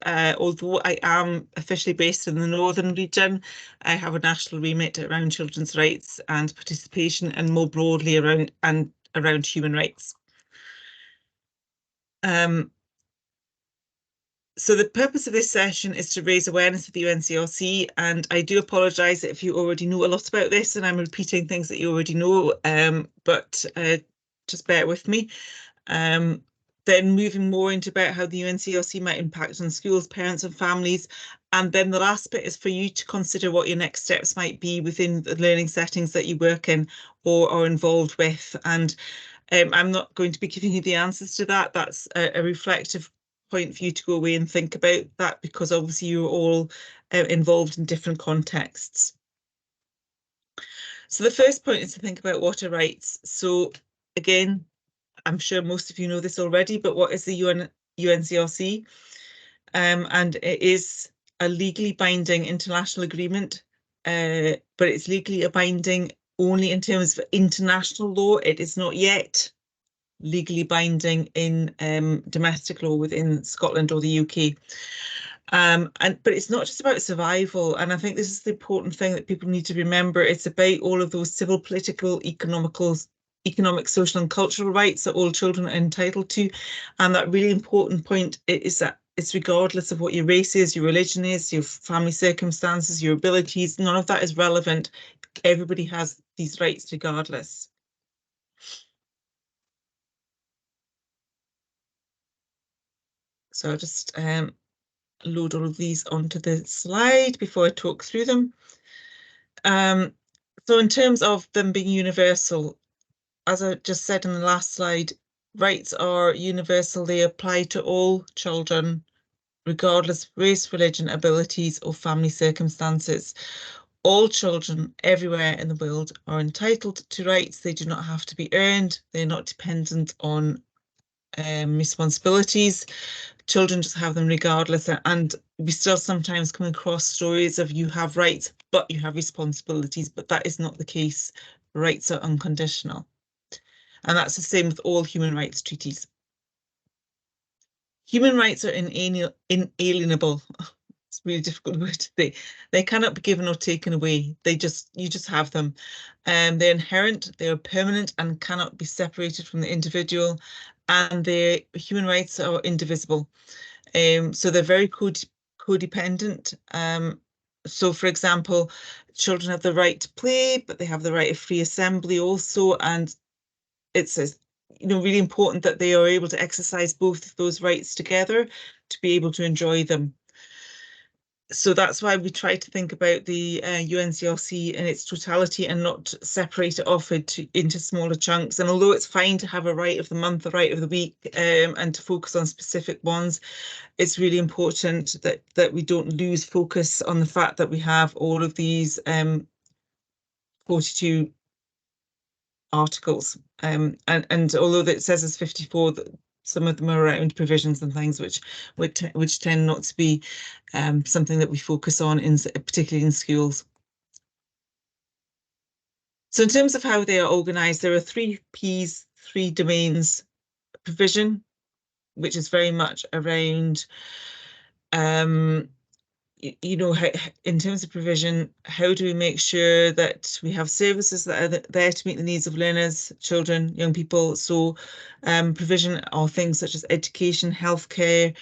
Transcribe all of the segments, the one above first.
although I am officially based in the Northern region, I have a national remit around children's rights and participation, and more broadly around human rights. So the purpose of this session is to raise awareness of the UNCRC, and I do apologise if you already know a lot about this and I'm repeating things that you already know, but just bear with me. Then moving more into about how the UNCRC might impact on schools, parents and families. And then the last bit is for you to consider what your next steps might be within the learning settings that you work in or are involved with. And I'm not going to be giving you the answers to that. That's a reflective point for you to go away and think about that, because obviously you're all involved in different contexts. So the first point is to think about what are rights. So again, I'm sure most of you know this already, but what is the UNCRC? And it is a legally binding international agreement, but it's legally binding only in terms of international law. It is not yet legally binding in domestic law within Scotland or the UK. But it's not just about survival, and I think this is the important thing that people need to remember. It's about all of those civil, political, economic, social and cultural rights that all children are entitled to. And that really important point is that it's regardless of what your race is, your religion is, your family circumstances, your abilities, none of that is relevant. Everybody has these rights regardless. So I'll just load all of these onto the slide before I talk through them. So in terms of them being universal, as I just said in the last slide, rights are universal. They apply to all children, regardless of race, religion, abilities, or family circumstances. All children everywhere in the world are entitled to rights. They do not have to be earned. They're not dependent on responsibilities. Children just have them regardless, and we still sometimes come across stories of you have rights but you have responsibilities, but that is not the case. Rights are unconditional, and that's the same with all human rights treaties. Human rights are inalienable. It's a really difficult word to say. They cannot be given or taken away. You just have them. They're inherent, they are permanent and cannot be separated from the individual, and their human rights are indivisible. So they're very codependent. So for example, children have the right to play, but they have the right of free assembly also, and it's really important that they are able to exercise both of those rights together to be able to enjoy them. So that's why we try to think about the UNCRC in its totality and not separate it off into smaller chunks. And although it's fine to have a right of the month, a right of the week, and to focus on specific ones, it's really important that we don't lose focus on the fact that we have all of these 42 articles. And although it says it's 54, some of them are around provisions and things which tend not to be something that we focus on, particularly in schools. So in terms of how they are organised, there are 3 Ps, 3 domains. Provision, which is very much around in terms of provision, how do we make sure that we have services that are there to meet the needs of learners, children, young people? So provision are things such as education, healthcare,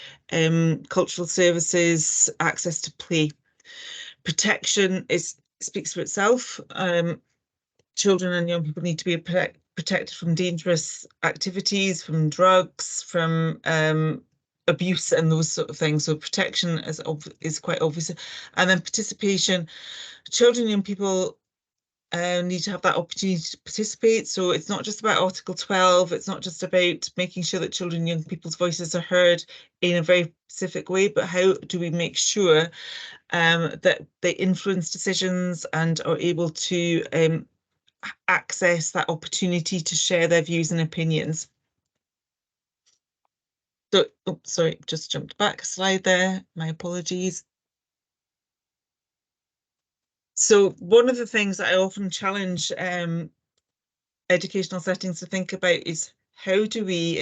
cultural services, access to play. Protection speaks for itself. Children and young people need to be protected from dangerous activities, from drugs, from abuse and those sort of things. So protection is quite obvious. And then participation. Children and young people need to have that opportunity to participate. So it's not just about Article 12. It's not just about making sure that children and young people's voices are heard in a very specific way, but how do we make sure that they influence decisions and are able to access that opportunity to share their views and opinions. So, oh, sorry, just jumped back a slide there. My apologies. So one of the things that I often challenge educational settings to think about is how do we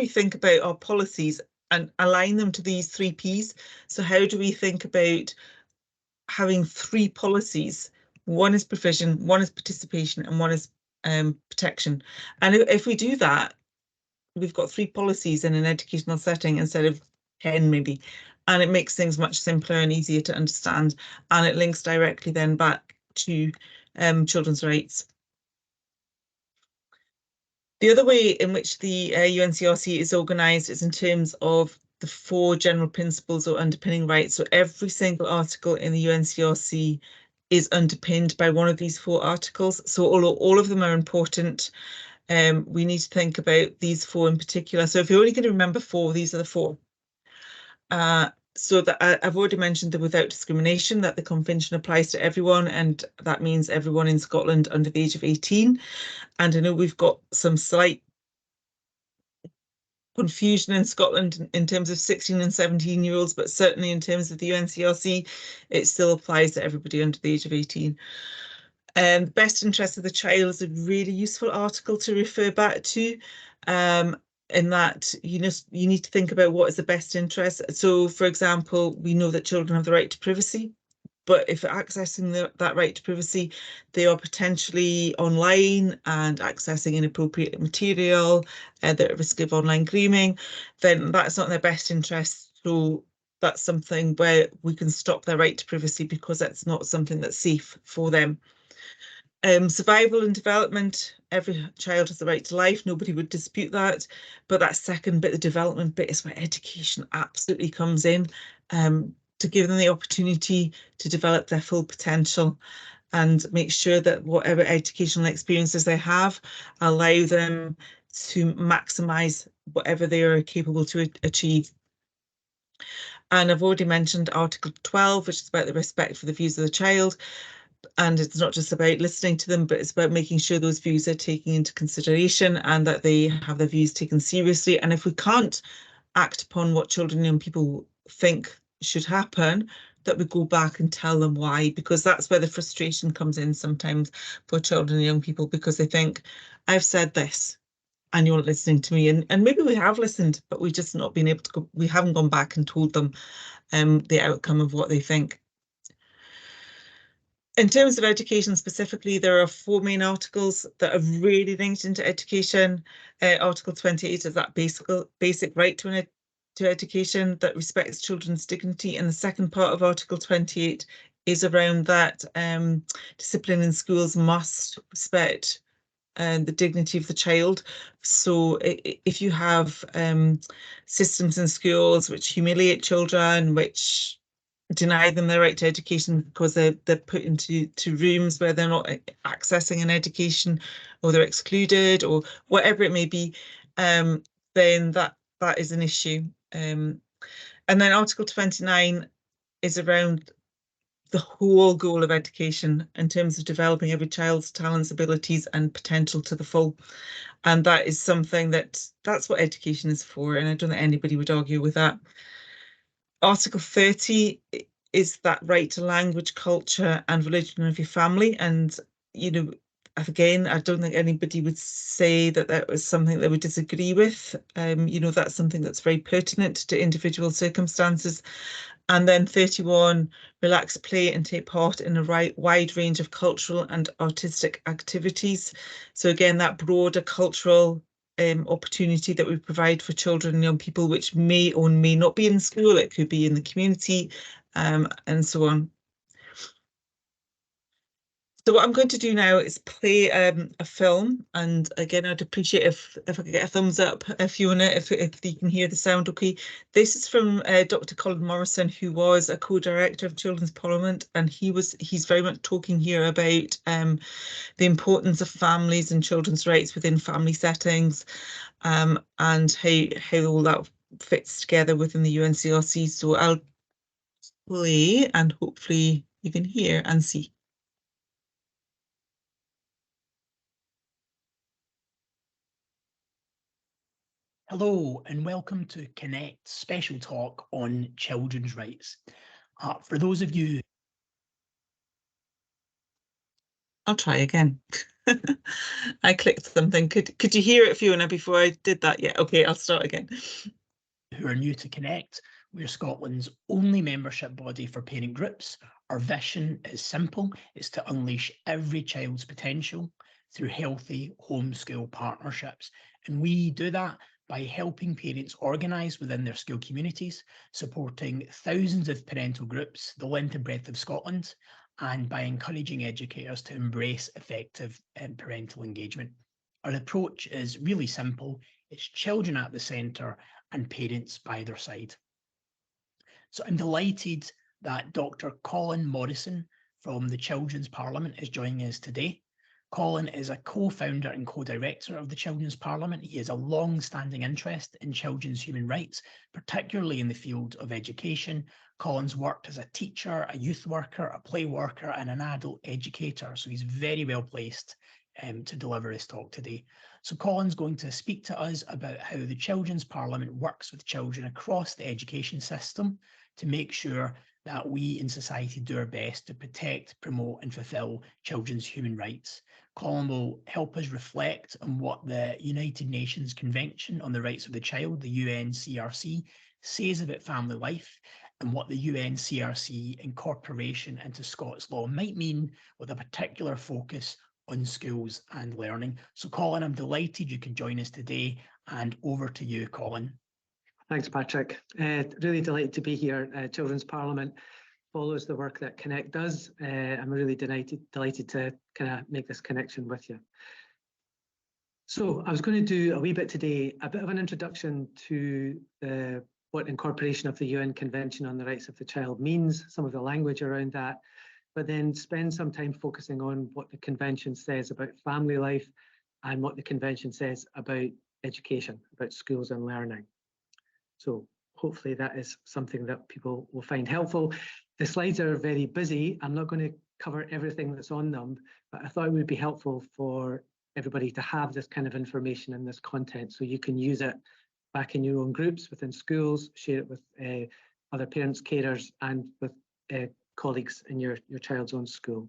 think about our policies and align them to these 3 Ps. So how do we think about having 3 policies? One is provision, one is participation, and one is protection. And if we do that, we've got 3 policies in an educational setting instead of 10 maybe, and it makes things much simpler and easier to understand, and it links directly then back to children's rights. The other way in which the UNCRC is organised is in terms of the 4 general principles or underpinning rights. So every single article in the UNCRC is underpinned by one of these 4 articles. So all of them are important. We need to think about these 4 in particular. So if you're only going to remember 4, these are the 4. So that I've already mentioned the without discrimination, that the convention applies to everyone, and that means everyone in Scotland under the age of 18. And I know we've got some slight confusion in Scotland in terms of 16 and 17-year-olds, but certainly in terms of the UNCRC, it still applies to everybody under the age of 18. The best interest of the child is a really useful article to refer back to. In that, you need to think about what is the best interest. So, for example, we know that children have the right to privacy, but if accessing that right to privacy, they are potentially online and accessing inappropriate material, they're at risk of online grooming, then that's not in their best interest. So that's something where we can stop their right to privacy because that's not something that's safe for them. Survival and development, every child has the right to life, nobody would dispute that. But that second bit, the development bit, is where education absolutely comes in, to give them the opportunity to develop their full potential and make sure that whatever educational experiences they have allow them to maximise whatever they are capable to achieve. And I've already mentioned Article 12, which is about the respect for the views of the child. And it's not just about listening to them, but it's about making sure those views are taken into consideration and that they have their views taken seriously. And if we can't act upon what children and young people think should happen, that we go back and tell them why, because that's where the frustration comes in sometimes for children and young people, because they think, I've said this and you're not listening to me. And maybe we have listened, but we've just not been able to go, we haven't gone back and told them the outcome of what they think. In terms of education specifically, there are 4 main articles that are really linked into education. Article 28 is that basic right to education that respects children's dignity. And the second part of Article 28 is around that discipline in schools must respect the dignity of the child. So if you have systems in schools which humiliate children, which deny them their right to education because they're put into rooms where they're not accessing an education, or they're excluded, or whatever it may be, then that is an issue. And then Article 29 is around the whole goal of education in terms of developing every child's talents, abilities, and potential to the full. And that is something that's what education is for, and I don't think anybody would argue with that. Article 30 is that right to language, culture, and religion of your family. And, again, I don't think anybody would say that that was something they would disagree with. That's something that's very pertinent to individual circumstances. And then 31, relax, play, and take part in a wide range of cultural and artistic activities. So again, that broader cultural opportunity that we provide for children and young people, which may or may not be in school, it could be in the community, and so on. So what I'm going to do now is play a film, and again, I'd appreciate if I could get a thumbs up if you want to, if you can hear the sound okay. This is from Dr. Colin Morrison, who was a co-director of Children's Parliament, and he's very much talking here about the importance of families and children's rights within family settings, and how all that fits together within the UNCRC. So I'll play, and hopefully you can hear and see. Hello and welcome to Connect's special talk on children's rights. For those of you... I'll try again. I clicked something. Could you hear it, Fiona, before I did that? Yeah, okay, I'll start again. Who who are new to Connect, we're Scotland's only membership body for parent groups. Our vision is simple. It's to unleash every child's potential through healthy homeschool partnerships. And we do that by helping parents organise within their school communities, supporting thousands of parental groups, the length and breadth of Scotland, and by encouraging educators to embrace effective parental engagement. Our approach is really simple. It's children at the centre and parents by their side. So I'm delighted that Dr. Colin Morrison from the Children's Parliament is joining us today. Colin is a co-founder and co-director of the Children's Parliament. He has a long-standing interest in children's human rights, particularly in the field of education. Colin's worked as a teacher, a youth worker, a play worker, and an adult educator, so he's very well placed to deliver his talk today. So Colin's going to speak to us about how the Children's Parliament works with children across the education system to make sure that we in society do our best to protect, promote and fulfil children's human rights. Colin will help us reflect on what the United Nations Convention on the Rights of the Child, the UNCRC, says about family life and what the UNCRC incorporation into Scots law might mean, with a particular focus on schools and learning. So Colin, I'm delighted you can join us today, and over to you, Colin. Thanks, Patrick. Really delighted to be here. Children's Parliament follows the work that Connect does. I'm really delighted to kind of make this connection with you. So I was going to do a wee bit today, a bit of an introduction to what incorporation of the UN Convention on the Rights of the Child means, some of the language around that, but then spend some time focusing on what the convention says about family life and what the convention says about education, about schools and learning. So hopefully that is something that people will find helpful. The slides are very busy. I'm not going to cover everything that's on them, but I thought it would be helpful for everybody to have this kind of information and this content so you can use it back in your own groups, within schools, share it with other parents, carers, and with colleagues in your child's own school.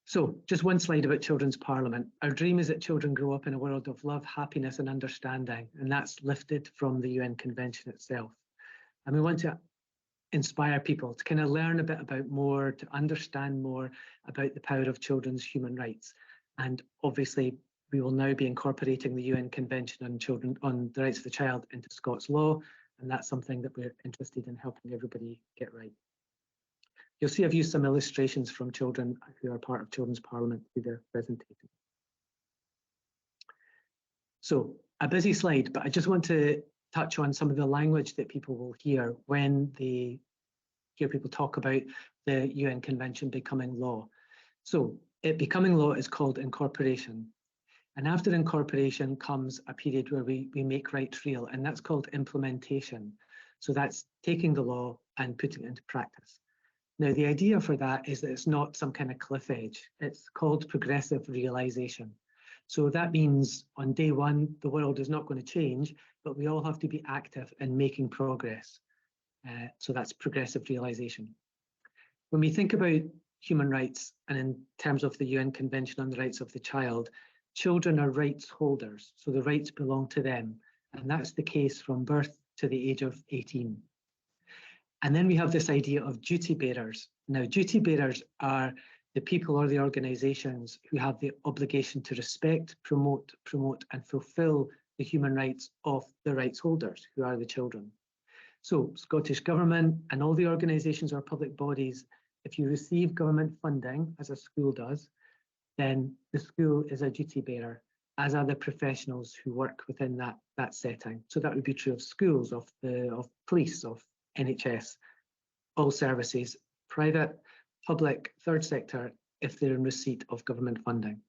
So just one slide about Children's Parliament. Our dream is that children grow up in a world of love, happiness and understanding, and that's lifted from the UN Convention itself. And we want to inspire people to kind of learn a bit about more, to understand more about the power of children's human rights. And obviously, we will now be incorporating the UN Convention on the Rights of the Child into Scots law, and that's something that we're interested in helping everybody get right. You'll see I've used some illustrations from children who are part of Children's Parliament through their presentation. So a busy slide, but I just want to touch on some of the language that people will hear when they hear people talk about the UN Convention becoming law. So it becoming law is called incorporation. And after incorporation comes a period where we make rights real, and that's called implementation. So that's taking the law and putting it into practice. Now, the idea for that is that it's not some kind of cliff edge. It's called progressive realization. So that means on day one, the world is not going to change, but we all have to be active in making progress. So that's progressive realization. When we think about human rights, and in terms of the UN Convention on the Rights of the Child, children are rights holders, so the rights belong to them. And that's the case from birth to the age of 18. And then we have this idea of duty bearers. Now, duty bearers are the people or the organisations who have the obligation to respect, promote, and fulfil the human rights of the rights holders, who are the children. So Scottish Government and all the organisations or public bodies, if you receive government funding, as a school does, then the school is a duty bearer, as are the professionals who work within that setting. So that would be true of schools, of police, of NHS, all services, private, public, third sector, if they're in receipt of government funding.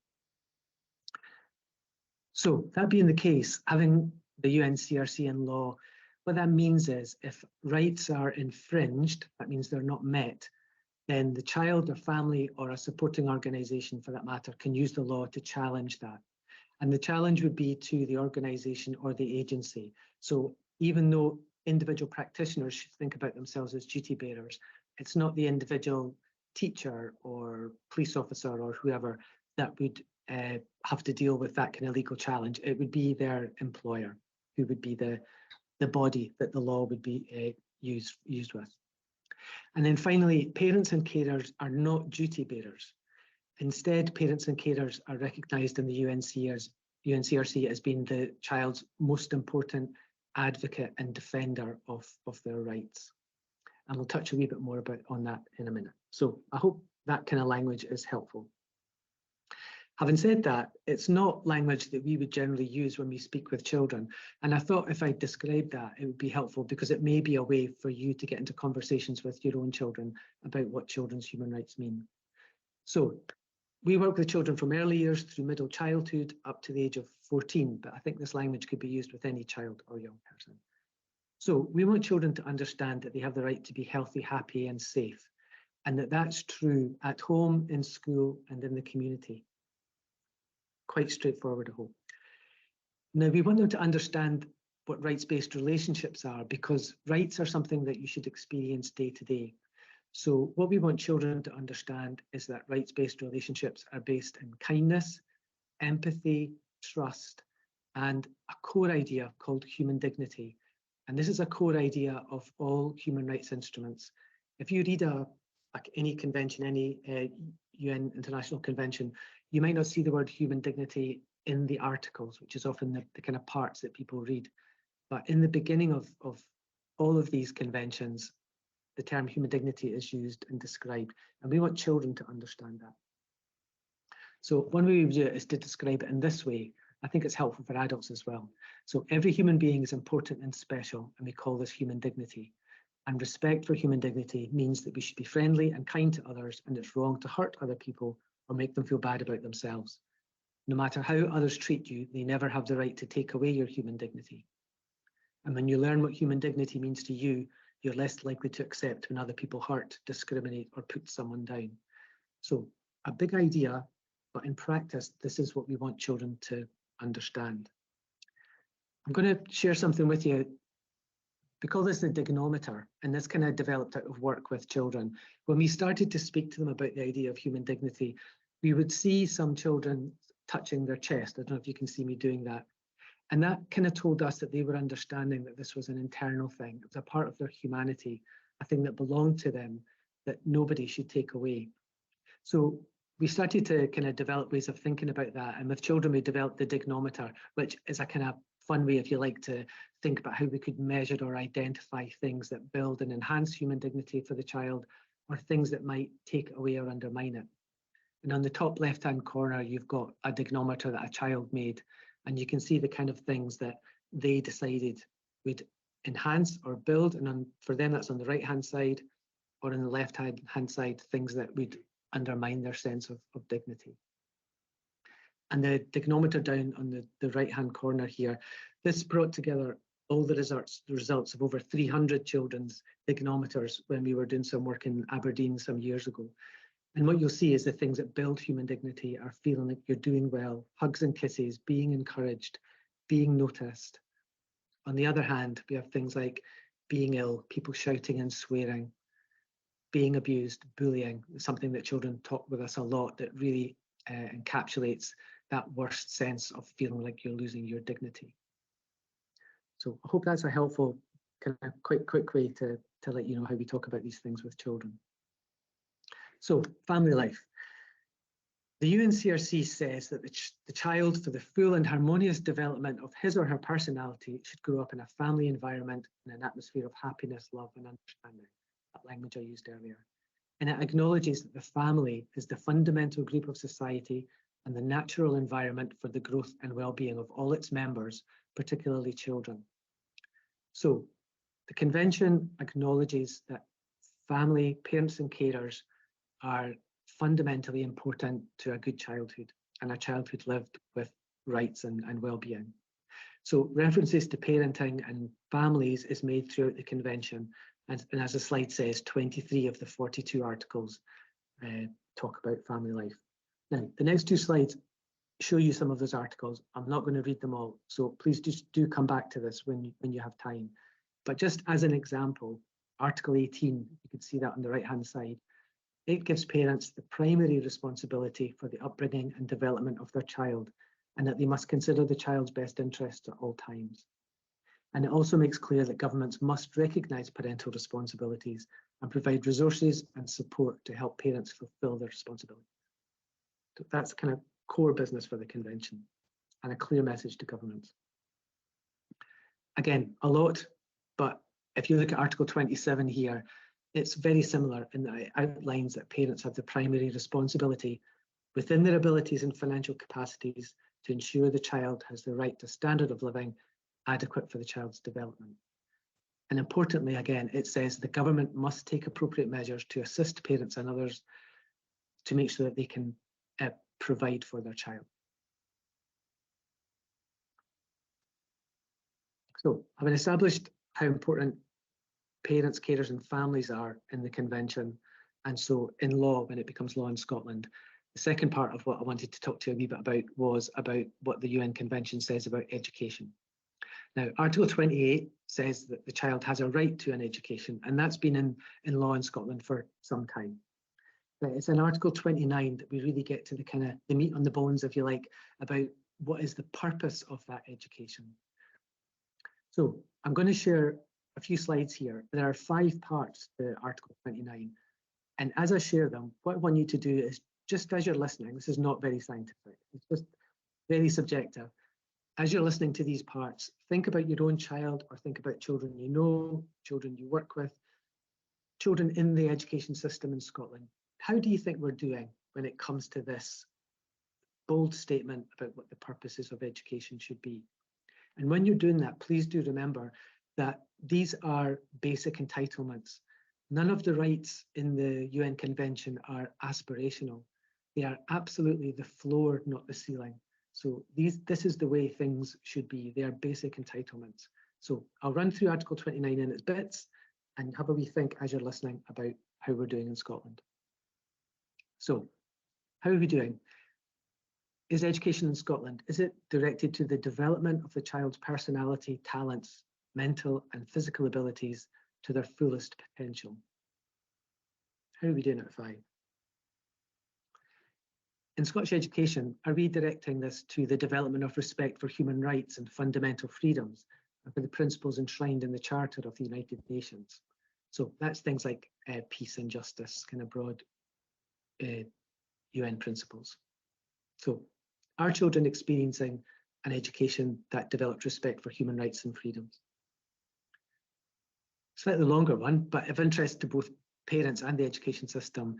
So that being the case, having the UNCRC in law, what that means is if rights are infringed, that means they're not met, then the child or family or a supporting organisation for that matter can use the law to challenge that. And the challenge would be to the organisation or the agency. So even though individual practitioners should think about themselves as duty bearers, it's not the individual teacher or police officer or whoever that would have to deal with that kind of legal challenge. It would be their employer. who would be the body that the law would be used with. And then finally, parents and carers are not duty bearers. Instead, parents and carers are recognised in the UNCRC as being the child's most important advocate and defender of their rights. And we'll touch a wee bit more on that in a minute. So I hope that kind of language is helpful. Having said that, it's not language that we would generally use when we speak with children. And I thought if I described that, it would be helpful because it may be a way for you to get into conversations with your own children about what children's human rights mean. So we work with children from early years through middle childhood up to the age of 14, but I think this language could be used with any child or young person. So we want children to understand that they have the right to be healthy, happy, and safe, and that that's true at home, in school, and in the community. Quite straightforward, I hope. Now, we want them to understand what rights-based relationships are, because rights are something that you should experience day to day. So what we want children to understand is that rights-based relationships are based in kindness, empathy, trust, and a core idea called human dignity. And this is a core idea of all human rights instruments. If you read any convention, any UN international convention, you might not see the word human dignity in the articles, which is often the kind of parts that people read. But in the beginning of all of these conventions, the term human dignity is used and described, and we want children to understand that. So one way we do it is to describe it in this way. I think it's helpful for adults as well. So every human being is important and special, and we call this human dignity. And respect for human dignity means that we should be friendly and kind to others, and it's wrong to hurt other people or make them feel bad about themselves. No matter how others treat you, they never have the right to take away your human dignity. And when you learn what human dignity means to you, you're less likely to accept when other people hurt, discriminate, or put someone down. So a big idea, but in practice, this is what we want children to understand. I'm going to share something with you. We call this the dignometer, and this kind of developed out of work with children. When we started to speak to them about the idea of human dignity, we would see some children touching their chest. I don't know if you can see me doing that. And that kind of told us that they were understanding that this was an internal thing. It was a part of their humanity, a thing that belonged to them that nobody should take away. So we started to kind of develop ways of thinking about that. And with children, we developed the dignometer, which is a kind of fun way, if you like, to think about how we could measure or identify things that build and enhance human dignity for the child, or things that might take away or undermine it. And on the top left-hand corner, you've got a dignometer that a child made, and you can see the kind of things that they decided would enhance or build. And for them, that's on the right-hand side, or on the left-hand side, things that would undermine their sense of dignity. And the dignometer down on the right-hand corner here, this brought together all the results of over 300 children's dignometers when we were doing some work in Aberdeen some years ago. And what you'll see is the things that build human dignity are feeling like you're doing well, hugs and kisses, being encouraged, being noticed. On the other hand, we have things like being ill, people shouting and swearing, being abused, bullying, something that children talk with us a lot that really encapsulates that worst sense of feeling like you're losing your dignity. So I hope that's a helpful, kind of quick way to let you know how we talk about these things with children. So family life. The UNCRC says that the child, for the full and harmonious development of his or her personality, should grow up in a family environment in an atmosphere of happiness, love, and understanding. That language I used earlier. And it acknowledges that the family is the fundamental group of society and the natural environment for the growth and well-being of all its members, particularly children. So the convention acknowledges that family, parents and carers are fundamentally important to a good childhood and a childhood lived with rights and well-being. So references to parenting and families is made throughout the convention, and as the slide says, 23 of the 42 articles talk about family life. Now, the next two slides show you some of those articles. I'm not going to read them all, so please just do come back to this when you have time. But just as an example, Article 18, you can see that on the right-hand side, it gives parents the primary responsibility for the upbringing and development of their child, and that they must consider the child's best interests at all times. And it also makes clear that governments must recognise parental responsibilities and provide resources and support to help parents fulfil their responsibilities. So that's kind of core business for the convention and a clear message to governments. Again, a lot, but if you look at Article 27 here, it's very similar in that it outlines that parents have the primary responsibility within their abilities and financial capacities to ensure the child has the right to standard of living adequate for the child's development. And importantly, again, it says the government must take appropriate measures to assist parents and others to make sure that they can provide for their child. So, having established how important parents, carers and families are in the convention, and so in law when it becomes law in Scotland, the second part of what I wanted to talk to you a wee bit about was about what the UN Convention says about education. Now, Article 28 says that the child has a right to an education, and that's been in law in Scotland for some time. But it's in Article 29 that we really get to the kind of the meat on the bones, if you like, about what is the purpose of that education. So I'm going to share a few slides here. There are 5 parts to Article 29. And as I share them, what I want you to do is, just as you're listening, this is not very scientific, it's just very subjective. As you're listening to these parts, think about your own child or think about children you know, children you work with, children in the education system in Scotland. How do you think we're doing when it comes to this bold statement about what the purposes of education should be? And when you're doing that, please do remember that these are basic entitlements. None of the rights in the UN Convention are aspirational. They are absolutely the floor, not the ceiling. So this is the way things should be. They are basic entitlements. So I'll run through Article 29 in its bits and have a wee think as you're listening about how we're doing in Scotland. So how are we doing? Is education in Scotland, is it directed to the development of the child's personality, talents, mental and physical abilities to their fullest potential? How are we doing at 5? In Scottish education, are we directing this to the development of respect for human rights and fundamental freedoms and for the principles enshrined in the Charter of the United Nations? So that's things like peace and justice, kind of broad UN principles. So are children experiencing an education that develops respect for human rights and freedoms? Slightly longer one, but of interest to both parents and the education system.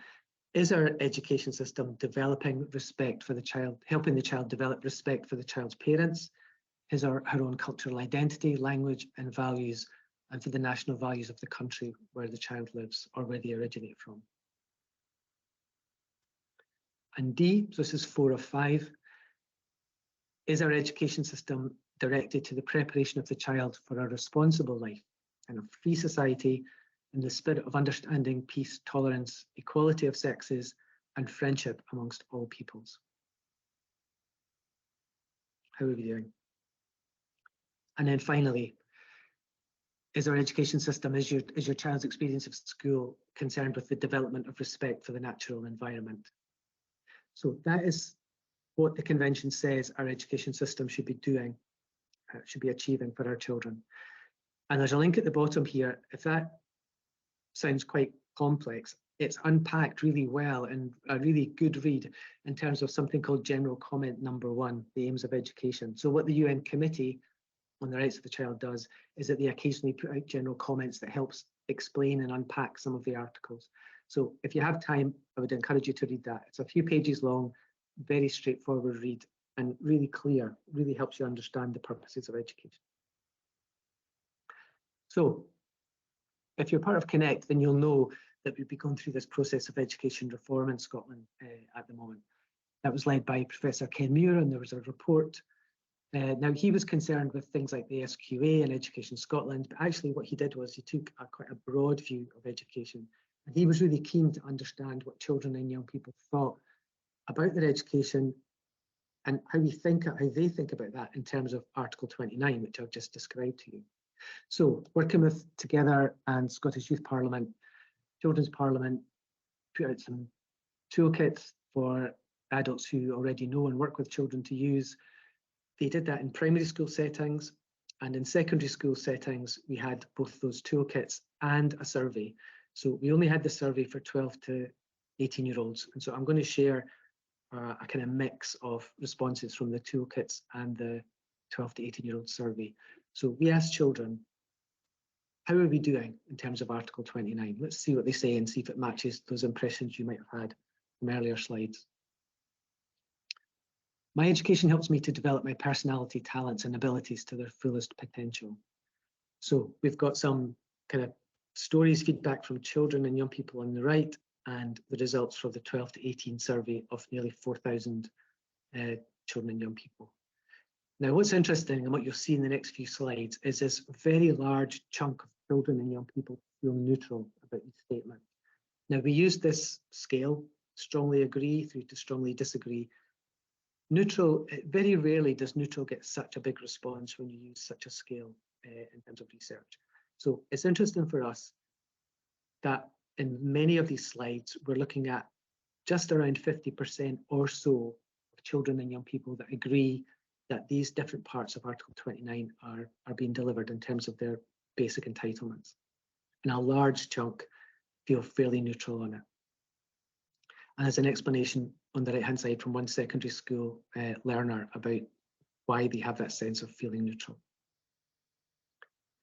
Is our education system developing respect for the child, helping the child develop respect for the child's parents, his or her own cultural identity, language and values, and for the national values of the country where the child lives or where they originate from? And D, so this is 4 of 5, is our education system directed to the preparation of the child for a responsible life and a free society in the spirit of understanding, peace, tolerance, equality of sexes, and friendship amongst all peoples? How are we doing? And then finally, is our education system, is your child's experience of school concerned with the development of respect for the natural environment? So that is what the convention says our education system should be doing, should be achieving for our children. And there's a link at the bottom here. If that sounds quite complex, it's unpacked really well and a really good read in terms of something called General Comment Number 1, the aims of education. So what the UN Committee on the Rights of the Child does is that they occasionally put out general comments that helps explain and unpack some of the articles. So if you have time, I would encourage you to read that. It's a few pages long, very straightforward read and really clear, really helps you understand the purposes of education. So if you're part of Connect, then you'll know that we've been going through this process of education reform in Scotland at the moment. That was led by Professor Ken Muir, and there was a report. Now, he was concerned with things like the SQA and Education Scotland, but actually what he did was he took quite a broad view of education, and he was really keen to understand what children and young people thought about their education and how they think about that in terms of Article 29, which I've just described to you. So working with Together and Scottish Youth Parliament, Children's Parliament, put out some toolkits for adults who already know and work with children to use. They did that in primary school settings, And in secondary school settings, we had both those toolkits and a survey. So we only had the survey for 12 to 18-year-olds. And so I'm going to share a kind of mix of responses from the toolkits and the 12 to 18-year-old survey. So we asked children, how are we doing in terms of Article 29? Let's see what they say and see if it matches those impressions you might have had from earlier slides. My education helps me to develop my personality, talents, and abilities to their fullest potential. So we've got some kind of stories, feedback from children and young people on the right, and the results from the 12 to 18 survey of nearly 4,000 children and young people. Now, what's interesting and what you'll see in the next few slides is this very large chunk of children and young people feel neutral about these statements. Now, we use this scale, strongly agree through to strongly disagree. Neutral, very rarely does neutral get such a big response when you use such a scale in terms of research. So it's interesting for us that in many of these slides, we're looking at just around 50% or so of children and young people that agree that these different parts of Article 29 are being delivered in terms of their basic entitlements. And a large chunk feel fairly neutral on it. And there's an explanation on the right-hand side from one secondary school learner about why they have that sense of feeling neutral.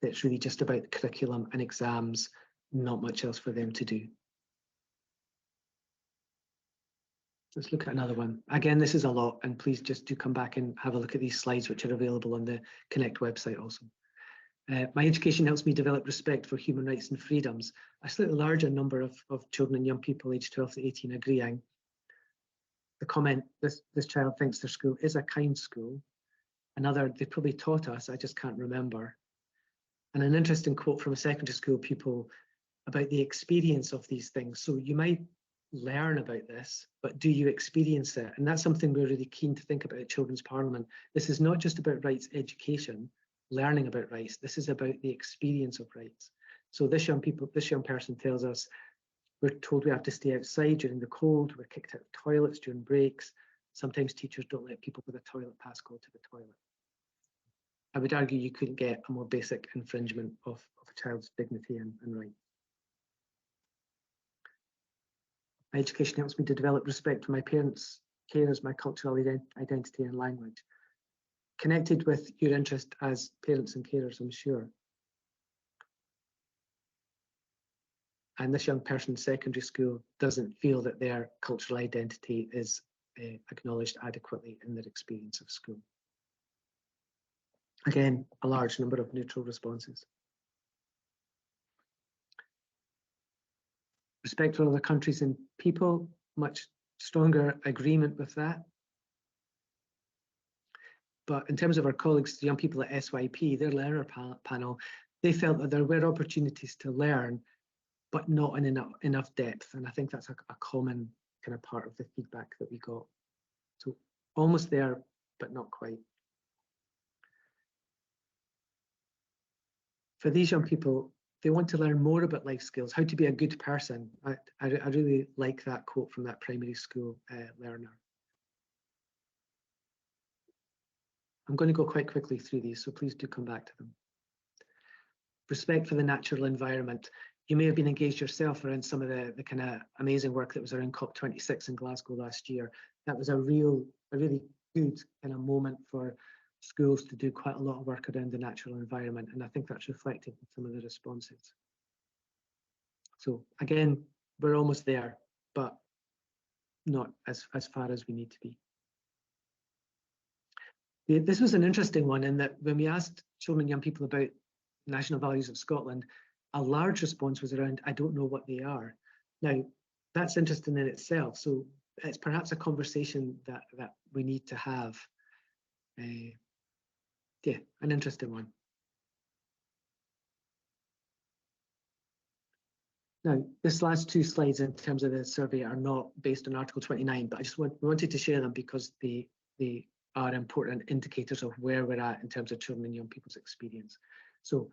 It's really just about the curriculum and exams, not much else for them to do. Let's look at another one. Again, this is a lot, and please just do come back and have a look at these slides, which are available on the Connect website also. My education helps me develop respect for human rights and freedoms. A slightly larger number of children and young people aged 12 to 18 agreeing. The comment, this child thinks their school is a kind school. Another, they probably taught us, I just can't remember. And an interesting quote from a secondary school pupil about the experience of these things. So you might learn about this, but do you experience it? And that's something we're really keen to think about at Children's Parliament. This is not just about rights education, learning about rights. This is about the experience of rights. So this young person tells us, we're told we have to stay outside during the cold, we're kicked out of toilets during breaks. Sometimes teachers don't let people with a toilet pass go to the toilet. I would argue you couldn't get a more basic infringement of a child's dignity and rights. My education helps me to develop respect for my parents, carers, my cultural identity and language. Connected with your interest as parents and carers, I'm sure. And this young person in secondary school doesn't feel that their cultural identity is acknowledged adequately in their experience of school. Again, a large number of neutral responses. Respect for other countries and people, much stronger agreement with that. But in terms of our colleagues, the young people at SYP, their learner panel, they felt that there were opportunities to learn, but not in enough depth. And I think that's a common kind of part of the feedback that we got. So almost there, but not quite. For these young people, they want to learn more about life skills, how to be a good person. I really like that quote from that primary school learner. I'm going to go quite quickly through these, so please do come back to them. Respect for the natural environment. You may have been engaged yourself around some of the kind of amazing work that was around COP26 in Glasgow last year. That was a really good kind of moment for schools to do quite a lot of work around the natural environment, and I think that's reflected in some of the responses. So again, we're almost there, but not as far as we need to be. This was an interesting one in that when we asked children and young people about national values of Scotland, a large response was around, I don't know what they are. Now, that's interesting in itself. So it's perhaps a conversation that we need to have. Yeah, an interesting one. Now, this last two slides in terms of the survey are not based on Article 29, but I just wanted to share them because they are important indicators of where we're at in terms of children and young people's experience. So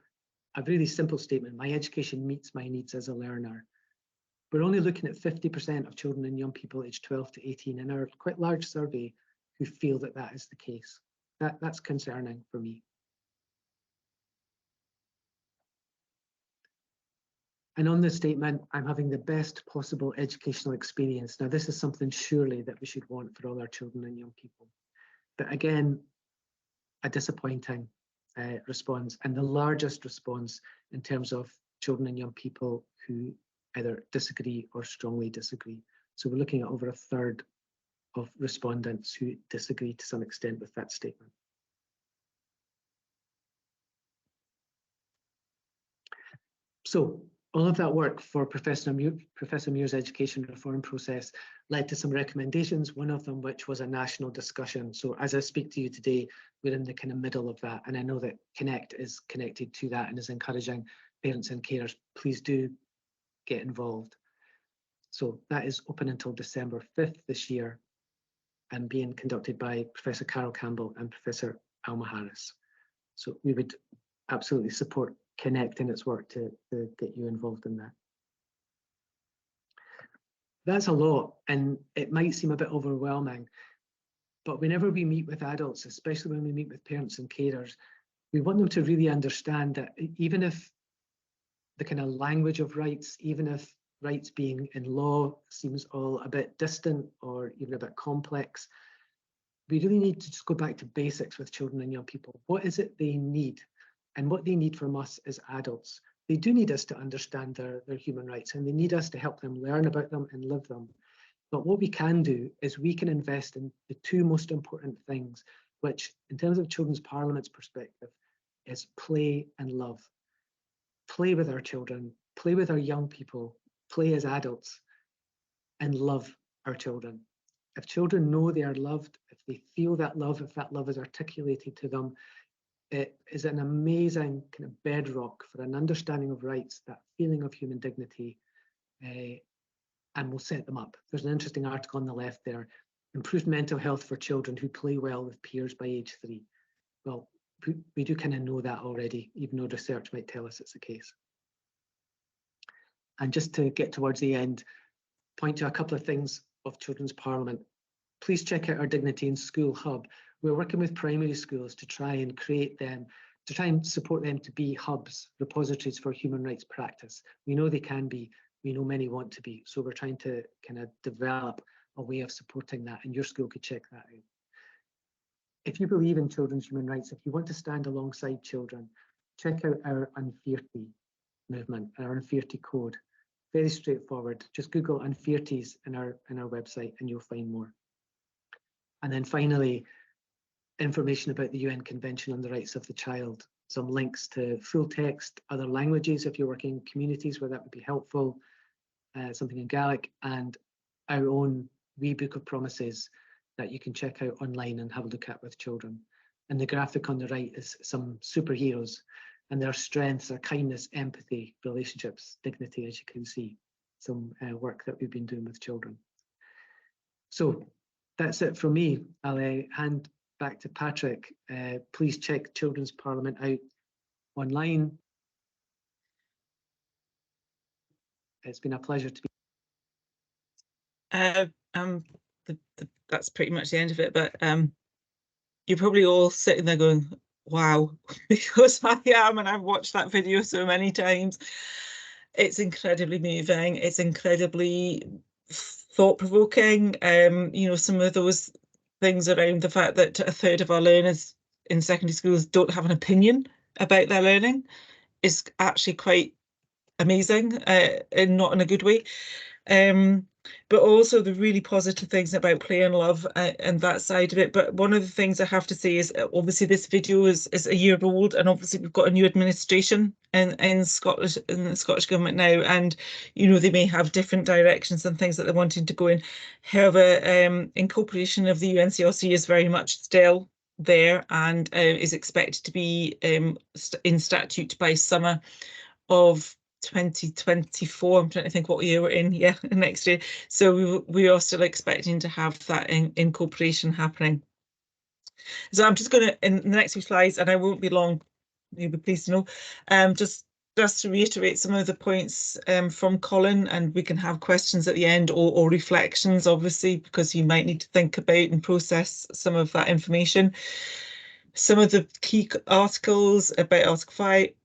a really simple statement, my education meets my needs as a learner. We're only looking at 50% of children and young people aged 12 to 18 in our quite large survey who feel that that is the case. That's concerning for me. And on the statement, I'm having the best possible educational experience. Now, this is something surely that we should want for all our children and young people. But again, a disappointing response, and the largest response in terms of children and young people who either disagree or strongly disagree. So we're looking at over a third of respondents who disagree to some extent with that statement. So all of that work for Professor Muir's education reform process led to some recommendations, one of them which was a national discussion. So as I speak to you today, we're in the kind of middle of that. And I know that Connect is connected to that and is encouraging parents and carers, please do get involved. So that is open until December 5th this year and being conducted by Professor Carol Campbell and Professor Alma Harris. So we would absolutely support Connect in its work to get you involved in that. That's a lot, and it might seem a bit overwhelming, but whenever we meet with adults, especially when we meet with parents and carers, we want them to really understand that even if the kind of language of rights, even if rights being in law seems all a bit distant or even a bit complex, we really need to just go back to basics with children and young people. What is it they need? And what they need from us as adults. They do need us to understand their human rights, and they need us to help them learn about them and live them. But what we can do is we can invest in the two most important things, which in terms of Children's Parliament's perspective is play and love. Play with our children, play with our young people, play as adults, and love our children. If children know they are loved, if they feel that love, if that love is articulated to them, it is an amazing kind of bedrock for an understanding of rights, that feeling of human dignity, and will set them up. There's an interesting article on the left there, improved mental health for children who play well with peers by age 3. Well, we do kind of know that already, even though research might tell us it's the case. And just to get towards the end, point to a couple of things of Children's Parliament. Please check out our Dignity in School hub. We're working with primary schools to try and create them, to try and support them to be hubs, repositories for human rights practice. We know they can be, we know many want to be, so we're trying to kind of develop a way of supporting that, and your school could check that out. If you believe in children's human rights, if you want to stand alongside children, check out our Unfearty movement, our Unfearty code. Very straightforward. Just Google Unfearties in our website and you'll find more. And then finally, information about the UN Convention on the Rights of the Child, some links to full text, other languages if you're working in communities where that would be helpful, something in Gaelic, and our own wee book of promises that you can check out online and have a look at with children. And the graphic on the right is some superheroes and their strengths are kindness, empathy, relationships, dignity, as you can see, some work that we've been doing with children. So that's it from me. I'll hand back to Patrick. Please check Children's Parliament out online. It's been a pleasure to be. That's pretty much the end of it, but you're probably all sitting there going, wow, because I am, and I've watched that video so many times. It's incredibly moving. It's incredibly thought-provoking. You know, some of those things around the fact that a third of our learners in secondary schools don't have an opinion about their learning is actually quite amazing, and not in a good way. But also the really positive things about play and love, and that side of it. But one of the things I have to say is obviously this video is a year old, and obviously we've got a new administration in Scottish, in the Scottish Government now, and you know they may have different directions and things that they're wanting to go in. However, incorporation of the UNCRC is very much still there and is expected to be in statute by summer of 2024. I'm trying to think what year we're in. Yeah, next year. So we are still expecting to have that incorporation happening. So I'm just going to, in the next few slides, and I won't be long, you'll be pleased to know, just to reiterate some of the points from Colin, and we can have questions at the end or reflections, obviously, because you might need to think about and process some of that information. Some of the key articles about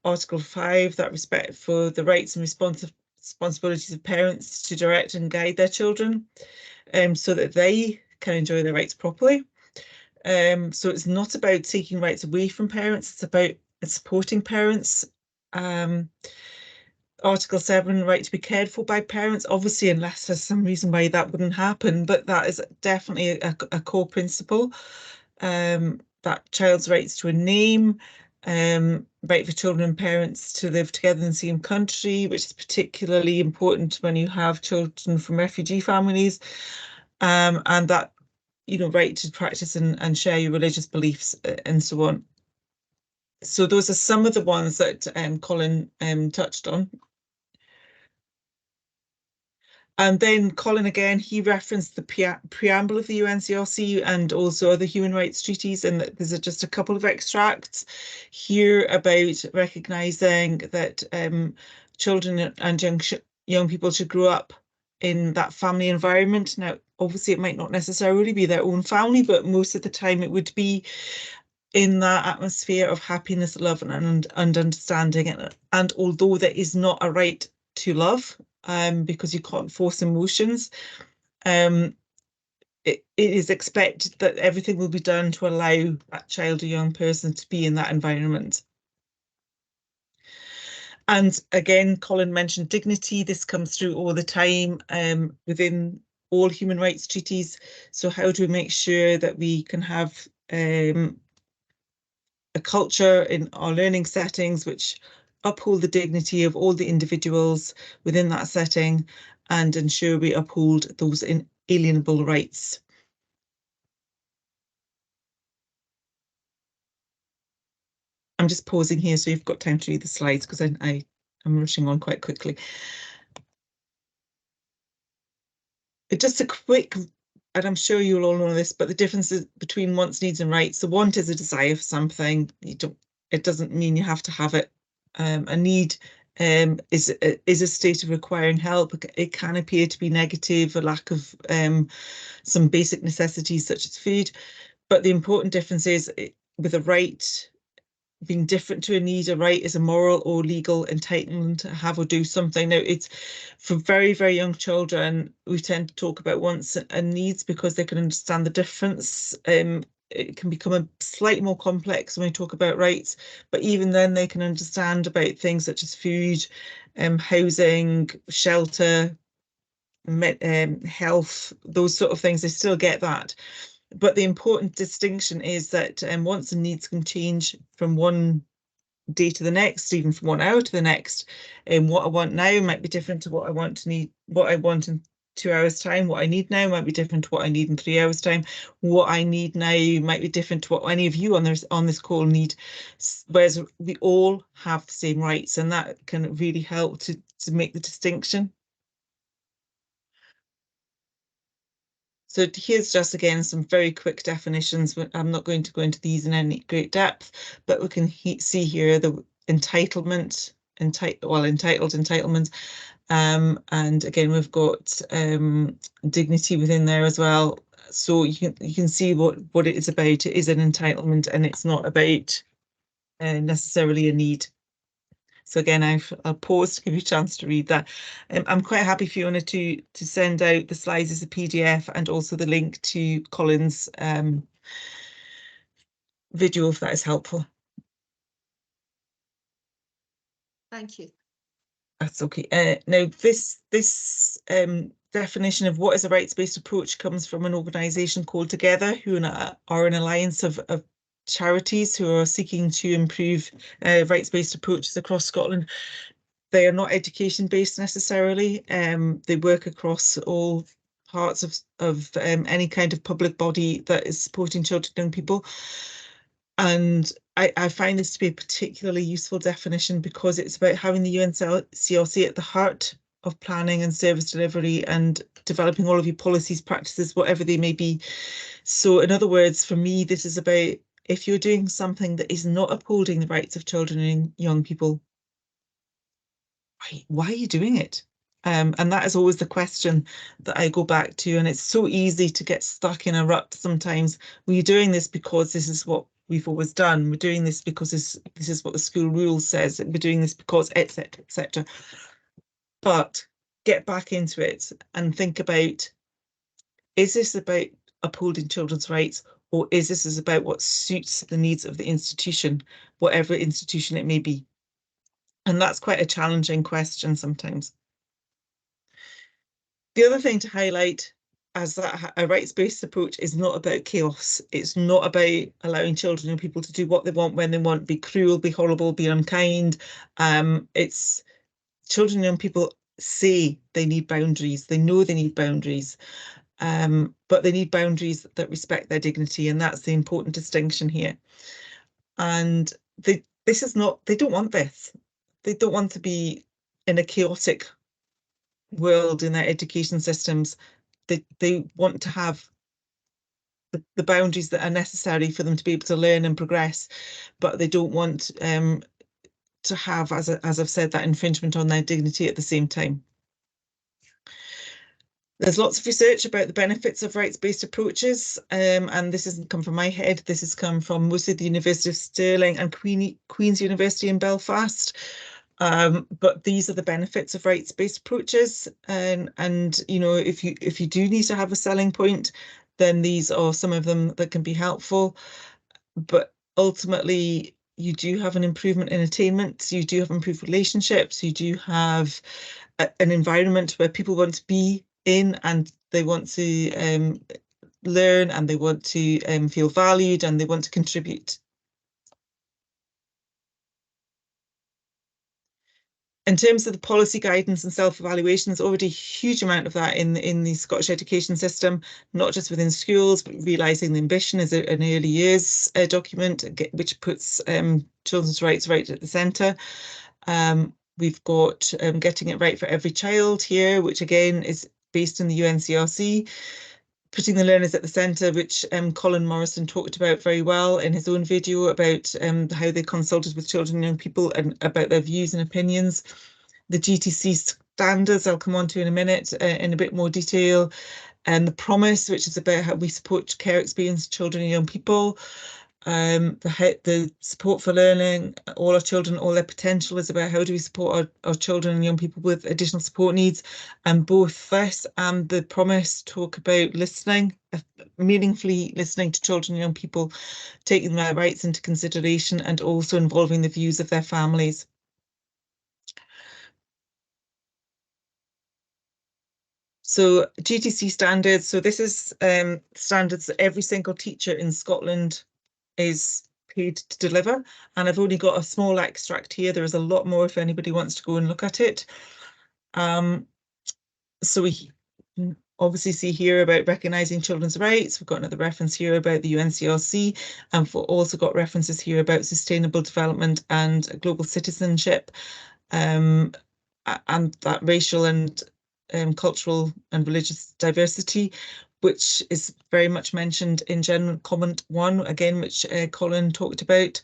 Article 5, that respect for the rights and responsibilities of parents to direct and guide their children, so that they can enjoy their rights properly. So it's not about taking rights away from parents, it's about supporting parents. Article 7, right to be cared for by parents, obviously, unless there's some reason why that wouldn't happen, but that is definitely a core principle. That child's rights to a name, right for children and parents to live together in the same country, which is particularly important when you have children from refugee families, and that, you know, right to practice and share your religious beliefs and so on. So those are some of the ones that Colin touched on. And then Colin, again, he referenced the preamble of the UNCRC and also other human rights treaties, and there's just a couple of extracts here about recognising that children and young people should grow up in that family environment. Now, obviously, it might not necessarily be their own family, but most of the time it would be in that atmosphere of happiness, love, and understanding. And although there is not a right to love, because you can't force emotions, it is expected that everything will be done to allow that child or young person to be in that environment. And again, Colin mentioned dignity. This comes through all the time within all human rights treaties. So how do we make sure that we can have a culture in our learning settings which uphold the dignity of all the individuals within that setting and ensure we uphold those inalienable rights? I'm just pausing here so you've got time to read the slides because I'm rushing on quite quickly. Just a quick, and I'm sure you'll all know this, but the differences between wants, needs, and rights. So want is a desire for something. It doesn't mean you have to have it. A need is a state of requiring help. It can appear to be negative, a lack of some basic necessities such as food. But the important difference is with a right being different to a need, a right is a moral or legal entitlement to have or do something. Now, it's for very, very young children, we tend to talk about wants and needs because they can understand the difference. It can become a slightly more complex when we talk about rights, but even then they can understand about things such as food, housing, shelter, health, those sort of things. They still get that. But the important distinction is that wants and needs can change from one day to the next, even from 1 hour to the next. And what I want now might be different to what I want in 2 hours' time. What I need now might be different to what I need in 3 hours' time. What I need now might be different to what any of you on this call need. Whereas we all have the same rights, and that can really help to make the distinction. So here's just again some very quick definitions. I'm not going to go into these in any great depth, but we can see here the entitlement, entitlement, and again we've got dignity within there as well. So you can see what it is about. It is an entitlement, and it's not about necessarily a need. So again, I'll pause to give you a chance to read that. I'm quite happy, Fiona, to send out the slides as a PDF and also the link to Colin's video if that is helpful. Thank you. That's okay. Now, this definition of what is a rights-based approach comes from an organisation called Together, who are an alliance of charities who are seeking to improve rights-based approaches across Scotland. They are not education-based necessarily. They work across all parts of any kind of public body that is supporting children and young people. And I find this to be a particularly useful definition because it's about having the UNCRC at the heart of planning and service delivery and developing all of your policies, practices, whatever they may be. So in other words, for me, this is about if you're doing something that is not upholding the rights of children and young people, why are you doing it? And that is always the question that I go back to. And it's so easy to get stuck in a rut sometimes. Were you doing this because this is what we've always done. We're doing this because this is what the school rules says. We're doing this because etc. etc. But get back into it and think about, is this about upholding children's rights, or is this about what suits the needs of the institution, whatever institution it may be? And that's quite a challenging question sometimes. The other thing to highlight as that a rights-based approach is not about chaos. It's not about allowing children and people to do what they want, when they want, be cruel, be horrible, be unkind. It's children and young people say they need boundaries. They know they need boundaries, but they need boundaries that respect their dignity, and that's the important distinction here. And they don't want this. They don't want to be in a chaotic world in their education systems. They want to have the boundaries that are necessary for them to be able to learn and progress, but they don't want to have, as I've said, that infringement on their dignity at the same time. There's lots of research about the benefits of rights-based approaches, and this hasn't come from my head. This has come from mostly the University of Stirling and Queen's University in Belfast. But these are the benefits of rights-based approaches, and you know, if you do need to have a selling point, then these are some of them that can be helpful. But ultimately, you do have an improvement in attainment, you do have improved relationships, you do have an environment where people want to be in, and they want to learn, and they want to feel valued, and they want to contribute. In terms of the policy guidance and self-evaluation, there's already a huge amount of that in the Scottish education system, not just within schools, but realising the ambition is an early years document, which puts children's rights right at the centre. We've got Getting It Right for Every Child here, which again is based in the UNCRC. Putting the learners at the centre, which Colin Morrison talked about very well in his own video about how they consulted with children and young people and about their views and opinions. The GTC standards I'll come on to in a minute in a bit more detail. And the promise, which is about how we support care experienced children and young people. The support for learning, all our children, all their potential, is about how do we support our children and young people with additional support needs. And both this and the promise talk about listening, meaningfully listening to children and young people, taking their rights into consideration, and also involving the views of their families. So GTC standards, so this is standards that every single teacher in Scotland is paid to deliver, and I've only got a small extract here. There is a lot more if anybody wants to go and look at it. So we obviously see here about recognising children's rights. We've got another reference here about the UNCRC, and we've also got references here about sustainable development and global citizenship, and that racial and cultural and religious diversity, which is very much mentioned in General Comment 1, again, which Colin talked about.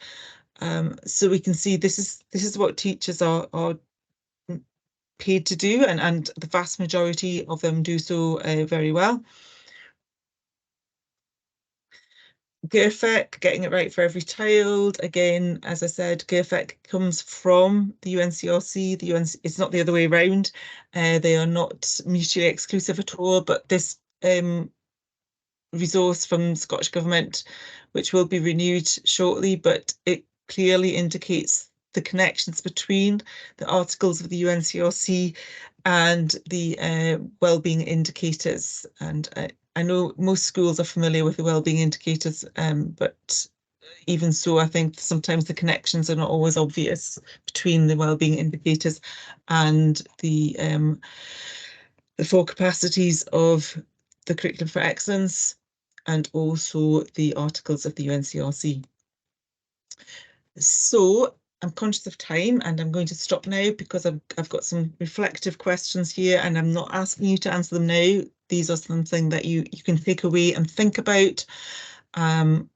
So we can see this is what teachers are paid to do, and the vast majority of them do so very well. GIRFEC, Getting It Right for Every Child. Again, as I said, GIRFEC comes from the UNCRC. It's not the other way around. They are not mutually exclusive at all, but this resource from the Scottish Government, which will be renewed shortly, but it clearly indicates the connections between the articles of the UNCRC and the wellbeing indicators. And I know most schools are familiar with the wellbeing indicators, but even so, I think sometimes the connections are not always obvious between the wellbeing indicators and the 4 capacities of the Curriculum for Excellence, and also the articles of the UNCRC. So I'm conscious of time, and I'm going to stop now because I've got some reflective questions here, and I'm not asking you to answer them now. These are something that you can take away and think about, and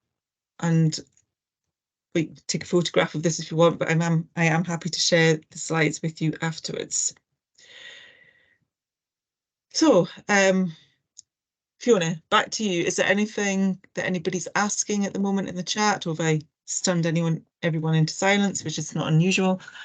we take a photograph of this if you want, but I am happy to share the slides with you afterwards. So Fiona, back to you. Is there anything that anybody's asking at the moment in the chat, or have I stunned everyone into silence, which is not unusual?